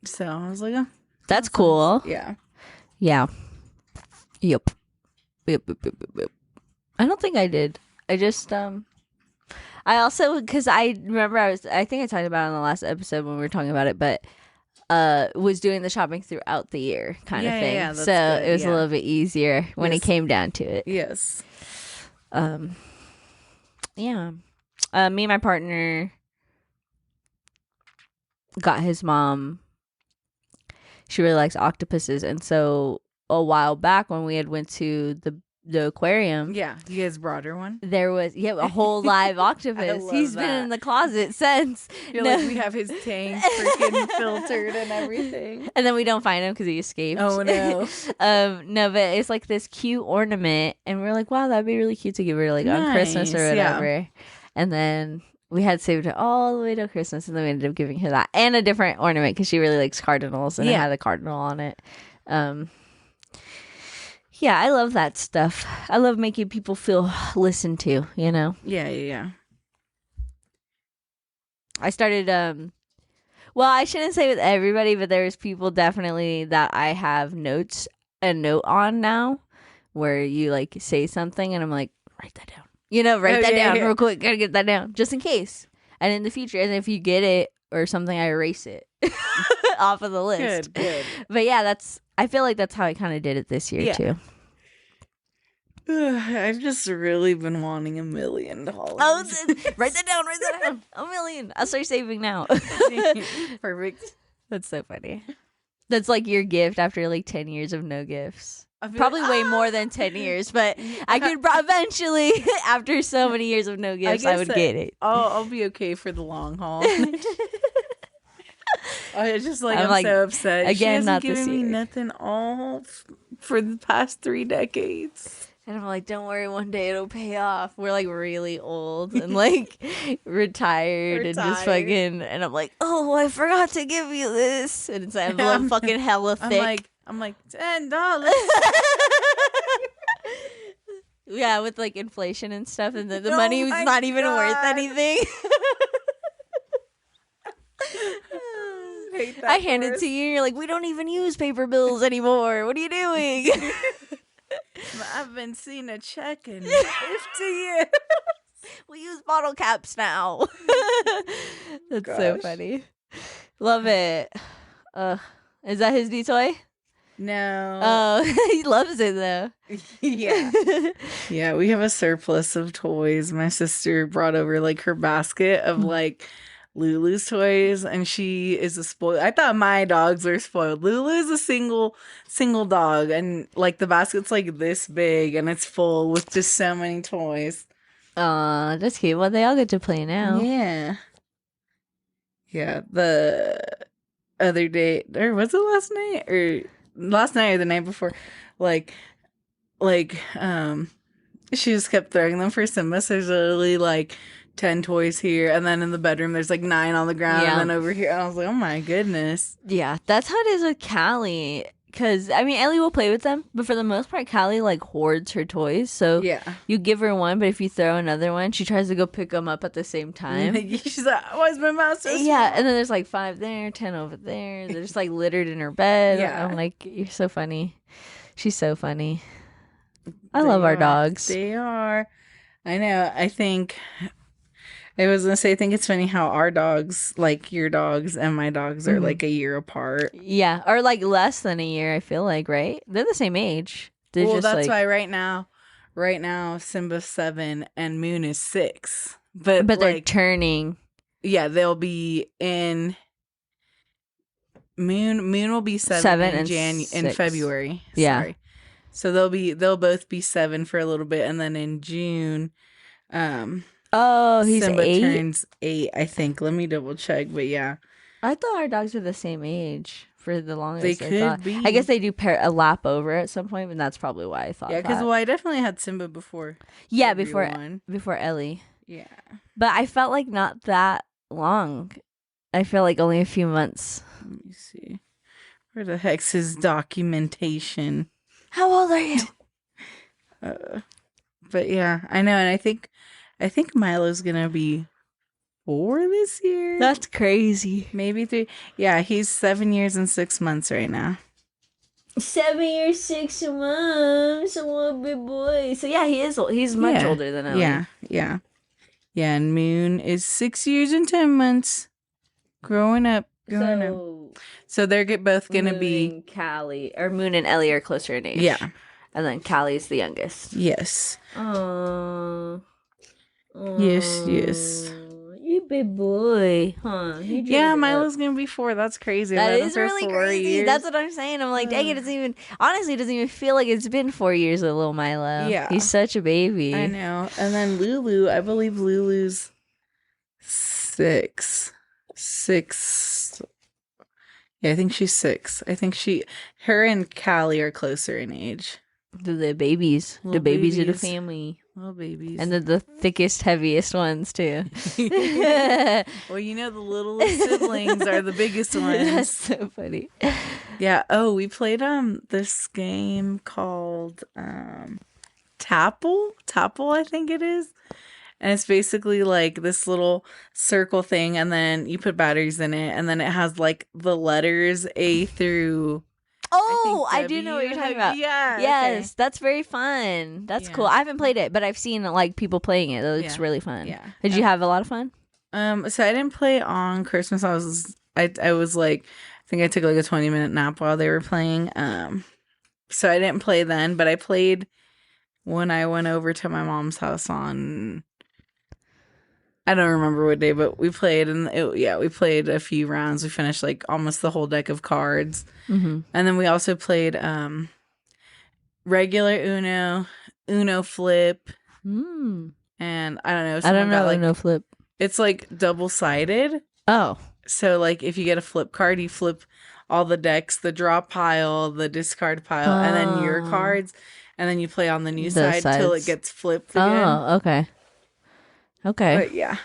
S2: So I was like, oh,
S1: that's cool.
S2: Yeah.
S1: Yeah. Yep. I don't think I did. I just I also, because I remember I think I talked about it in the last episode when we were talking about it, but was doing the shopping throughout the year kind of thing. Yeah, so good. It was a little bit easier when it came down to it.
S2: Yes.
S1: Yeah. Me and my partner got his mom. She really likes octopuses, and so a while back when we had went to the aquarium,
S2: yeah, you guys brought her one.
S1: There was a whole live octopus. He's been in the closet since.
S2: Like we have his tank freaking filtered and everything,
S1: and then we don't find him because he escaped.
S2: Oh no,
S1: no, but it's like this cute ornament, and we're like, wow, that'd be really cute to give her like on Christmas or whatever, and then. We had saved it all the way to Christmas, and then we ended up giving her that and a different ornament because she really likes cardinals, and it had a cardinal on it. Yeah, I love that stuff. I love making people feel listened to, you know?
S2: Yeah.
S1: I started, well, I shouldn't say with everybody, but there's people definitely that I have a note on now where you like say something and I'm like, write that down. You know, write that down real quick. Gotta get that down just in case. And in the future, and if you get it or something, I erase it off of the list.
S2: Good.
S1: But yeah, I feel like that's how I kind of did it this year too.
S2: I've just really been wanting $1 million.
S1: Oh, write that down. $1 million. I'll start saving now.
S2: Perfect.
S1: That's so funny. That's like your gift after like 10 years of no gifts. Probably way more than 10 years, but I could eventually, after so many years of no gifts, I would get it.
S2: I'll be okay for the long haul. I just like I'm so upset.
S1: Again,
S2: she hasn't
S1: not
S2: given
S1: this year.
S2: Me nothing all for the past 3 decades.
S1: And I'm like, don't worry, one day it'll pay off. We're like really old and like retired and just fucking. And I'm like, oh, I forgot to give you this. And it's like I'm fucking hella thick.
S2: I'm like $10.
S1: Yeah, with like inflation and stuff, and the money was not even worth anything. I hand it to you, and you're like, we don't even use paper bills anymore. What are you doing?
S2: I've been seeing a check in 50 years.
S1: We use bottle caps now. That's so funny. Love it. Is that his new toy?
S2: No.
S1: Oh, he loves it though.
S2: Yeah. Yeah, we have a surplus of toys. My sister brought over like her basket of like Lulu's toys, and she is a spoiled. I thought my dogs were spoiled. Lulu is a single dog, and like the basket's like this big, and it's full with just so many toys.
S1: Aw, that's cute. Well, they all get to play now.
S2: Yeah. Yeah. The other day, or was it last night or the night before? She just kept throwing them for Simba. So there's literally like 10 toys here, and then in the bedroom there's like 9 on the ground, and then over here I was like, oh my goodness.
S1: Yeah, that's how it is with Callie. Because, I mean, Ellie will play with them, but for the most part, Callie, like, hoards her toys. So, you give her one, but if you throw another one, she tries to go pick them up at the same time.
S2: She's like, why is my mouse so small?
S1: Yeah, and then there's, like, 5 there, 10 over there. They're just, like, littered in her bed. Yeah. I'm like, you're so funny. She's so funny. I love our dogs.
S2: They are. I know. I was going to say, I think it's funny how our dogs, like your dogs and my dogs, are like a year apart.
S1: Yeah, or like less than a year, I feel like, right? They're the same age.
S2: They're just that's why right now, Simba's 7 and Moon is 6. But
S1: they're turning.
S2: Yeah, they'll be in... Moon will be 7 in February.
S1: Yeah.
S2: Sorry. So they'll both be 7 for a little bit, and then in June...
S1: he's
S2: Simba
S1: 8?
S2: turns 8, I think. Let me double check, but yeah.
S1: I thought our dogs were the same age for the longest.
S2: They could be.
S1: I guess they do pair a lap over at some point, and that's probably why I thought.
S2: Yeah, because I definitely had Simba before.
S1: Yeah, before Ellie.
S2: Yeah,
S1: but I felt like not that long. I feel like only a few months.
S2: Let me see. Where the heck's his documentation?
S1: How old are you?
S2: But yeah, I know, and I think Milo's gonna be 4 this year.
S1: That's crazy.
S2: Maybe 3. Yeah, he's 7 years and 6 months right now.
S1: 7 years, 6 months, a big boy. So yeah, he's much older than Ellie.
S2: Yeah. And Moon is 6 years and 10 months, growing up. So they're both gonna be
S1: Callie, or Moon and Ellie are closer in age.
S2: Yeah,
S1: and then Callie's the youngest.
S2: Yes. Yes.
S1: You big boy, huh?
S2: Yeah, Milo's gonna be 4. That's crazy.
S1: That is really crazy. Years. That's what I'm saying. I'm like, dang, it doesn't even feel like it's been 4 years with little Milo.
S2: Yeah,
S1: he's such a baby.
S2: I know. And then Lulu, I believe Lulu's 6. Yeah, I think she's 6. I think her and Callie are closer in age.
S1: The babies. The babies of the family.
S2: Little babies.
S1: And the thickest, heaviest ones, too.
S2: Well, the littlest siblings are the biggest ones.
S1: That's so funny.
S2: Yeah. Oh, we played this game called Tapple, I think it is. And it's basically like this little circle thing, and then you put batteries in it, and then it has like the letters A through...
S1: Oh, I do know what you're talking about.
S2: Yeah.
S1: Yes, okay. That's very fun. That's cool. I haven't played it, but I've seen like people playing it. It looks really fun.
S2: Yeah.
S1: Did you have a lot of fun?
S2: So I didn't play on Christmas. I was like, I think I took like a 20-minute nap while they were playing. So I didn't play then, but I played when I went over to my mom's house on... I don't remember what day, but we played, and we played a few rounds. We finished like almost the whole deck of cards, and then we also played regular Uno flip, and I don't know.
S1: I don't know Uno flip.
S2: It's like double-sided.
S1: Oh,
S2: so like if you get a flip card, you flip all the decks, the draw pile, the discard pile, and then your cards, and then you play on the new side till it gets flipped again.
S1: Oh, okay. Okay.
S2: But yeah.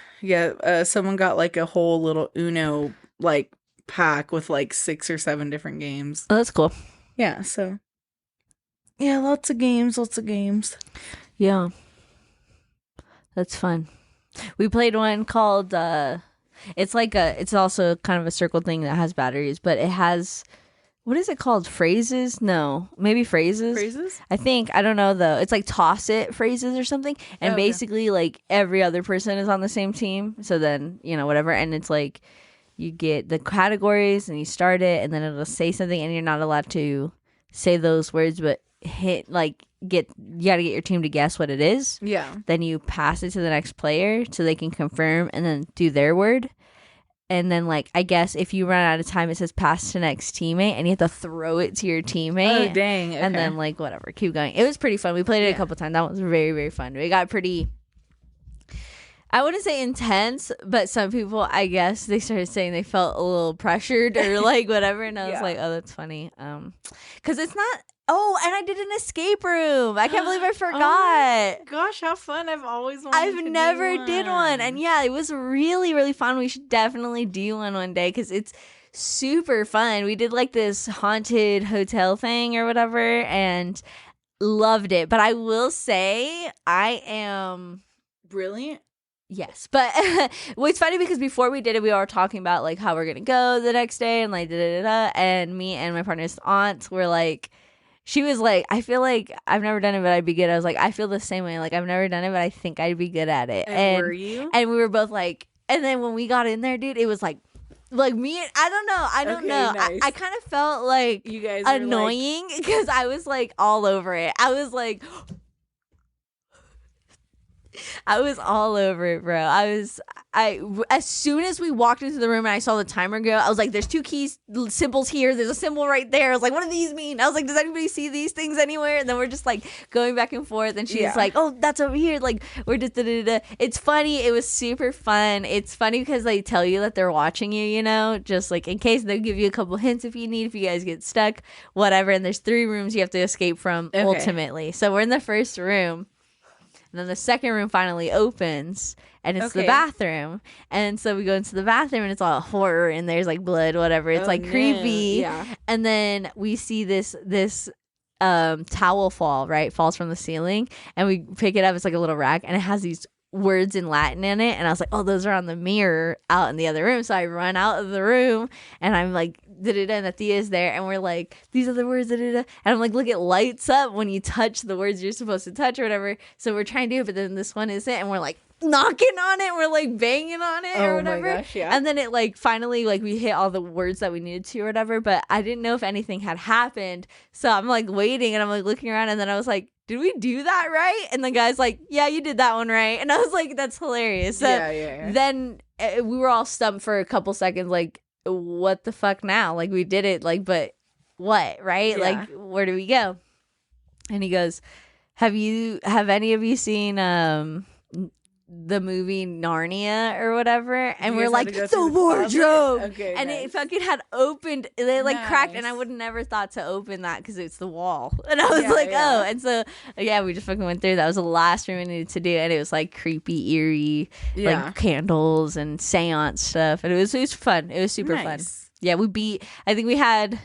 S2: Someone got like a whole little Uno like pack with like 6 or 7 different games.
S1: Oh, that's cool.
S2: Yeah. So yeah, lots of games.
S1: Yeah, that's fun. We played one called. It's also kind of a circle thing that has batteries, but it has. What is it called? Phrases? No, maybe phrases.
S2: Phrases?
S1: I think. I don't know though. It's like toss it phrases or something. And basically like every other person is on the same team. So then, whatever. And it's like you get the categories and you start it and then it'll say something and you're not allowed to say those words, but you gotta get your team to guess what it is.
S2: Yeah.
S1: Then you pass it to the next player so they can confirm and then do their word. And then, like, I guess if you run out of time, it says pass to next teammate, and you have to throw it to your teammate.
S2: Oh, dang. Okay.
S1: And then, like, whatever, keep going. It was pretty fun. We played it a couple times. That was very, very fun. We got pretty, I wouldn't say intense, but some people, I guess, they started saying they felt a little pressured or, like, whatever. And I was like, oh, that's funny. Because it's not... Oh, and I did an escape room. I can't believe I forgot. Oh
S2: gosh, how fun. I've
S1: never did one. And yeah, it was really, really fun. We should definitely do one day because it's super fun. We did like this haunted hotel thing or whatever and loved it. But I will say I am...
S2: Brilliant?
S1: Yes, but well, it's funny because before we did it, we were talking about like how we're going to go the next day and like da-da-da-da. And me and my partner's aunt were like... She was like, I feel like I've never done it, but I'd be good. I was like, I feel the same way. Like, I've never done it, but I think I'd be good at it.
S2: And were you?
S1: And we were both like, and then when we got in there, dude, it was like me, I don't know. Nice. I kind of felt like
S2: you guys
S1: annoying because I was like all over it. I was like, I was all over it, bro. As soon as we walked into the room and I saw the timer go, I was like, there's 2 keys symbols here. There's a symbol right there. I was like, what do these mean? I was like, does anybody see these things anywhere? And then we're just like going back and forth. And she's like, oh, that's over here. Like, we're just da-da-da-da. It's funny. It was super fun. It's funny because they tell you that they're watching you, you know, just like in case they'll give you a couple hints if you need, if you guys get stuck, whatever. And there's 3 rooms you have to escape from ultimately. So we're in the first room. And then the second room finally opens, and it's the bathroom. And so we go into the bathroom, and it's all horror, and there's like blood, whatever. It's like creepy. Yeah. And then we see this towel falls from the ceiling, and we pick it up. It's like a little rag, and it has these words in Latin in it. And I was like, oh, those are on the mirror out in the other room. So I run out of the room, and I'm like, da-da-da, and the Thea's there, and we're like, these are the words, da-da-da. And I'm like, look, it lights up when you touch the words you're supposed to touch or whatever. So we're trying to do it, but then this one isn't, and we're like knocking on it, we're like banging on it or whatever. My gosh, yeah. And then it like finally like we hit all the words that we needed to or whatever, but I didn't know if anything had happened. So I'm like waiting, and I'm like looking around, and then I was like, did we do that right? And the guy's like, yeah, you did that one right. And I was like, that's hilarious. So then we were all stumped for a couple seconds, like, what the fuck now? Like, we did it, like, but what, right? Yeah. Like, where do we go? And he goes, have any of you seen the movie Narnia or whatever? And we're like, the wardrobe. Okay, and nice. It fucking had opened, they like cracked, and I would never thought to open that because it's the wall. And I was oh. And so we just fucking went through. That was the last room we needed to do, and it was like creepy, eerie, like candles and seance stuff, and it was fun. It was super fun. Yeah, I think we had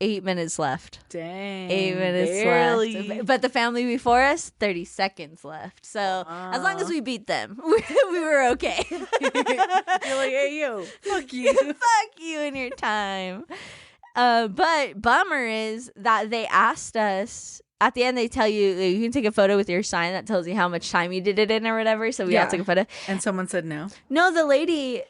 S1: 8 minutes left.
S2: Dang.
S1: 8 minutes left. But the family before us, 30 seconds left. So as long as we beat them, we were okay.
S2: You're like, hey, yo, fuck you.
S1: Fuck you and your time. But bummer is that they asked us, at the end they tell you can take a photo with your sign that tells you how much time you did it in or whatever. So we all took a photo.
S2: And someone said no?
S1: No, the lady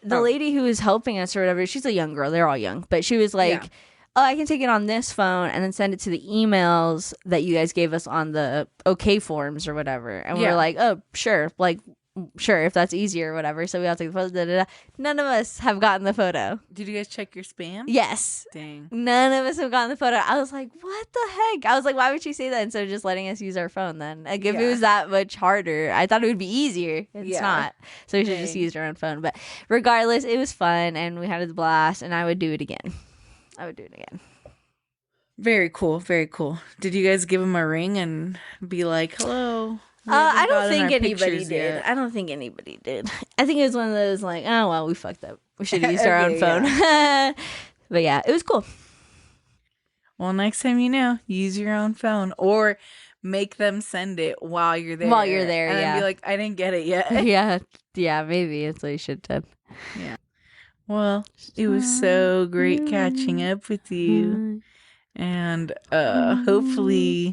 S1: who was helping us or whatever, she's a young girl. They're all young. But she was like... Yeah. Oh, I can take it on this phone and then send it to the emails that you guys gave us on the OK forms or whatever. And we're like, oh, sure. Like, sure, if that's easier or whatever. So we all take the photo. Da, da, da. None of us have gotten the photo.
S2: Did you guys check your spam?
S1: Yes.
S2: Dang.
S1: None of us have gotten the photo. I was like, what the heck? I was like, why would she say that instead of just letting us use our phone then? Like, if it was that much harder, I thought it would be easier. It's not. So we should just use our own phone. But regardless, it was fun, and we had a blast, and I would do it again.
S2: Very cool. Very cool. Did you guys give him a ring and be like, hello?
S1: I don't think anybody did. I don't think anybody did. I think it was one of those like, oh, well, we fucked up. We should have used our own phone. Yeah. But yeah, it was cool.
S2: Well, next time use your own phone or make them send it while you're there. And be like, I didn't get it yet.
S1: Yeah, maybe that's what you should have done.
S2: Yeah. Well, it was so great catching up with you. And hopefully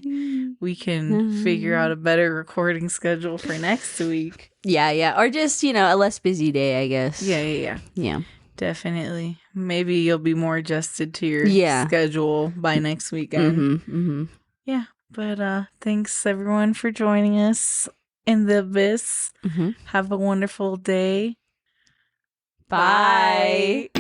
S2: we can figure out a better recording schedule for next week.
S1: Yeah. Or just, a less busy day, I guess.
S2: Yeah. Definitely. Maybe you'll be more adjusted to your schedule by next weekend. Yeah. But thanks everyone for joining us in the abyss. Have a wonderful day.
S1: Bye.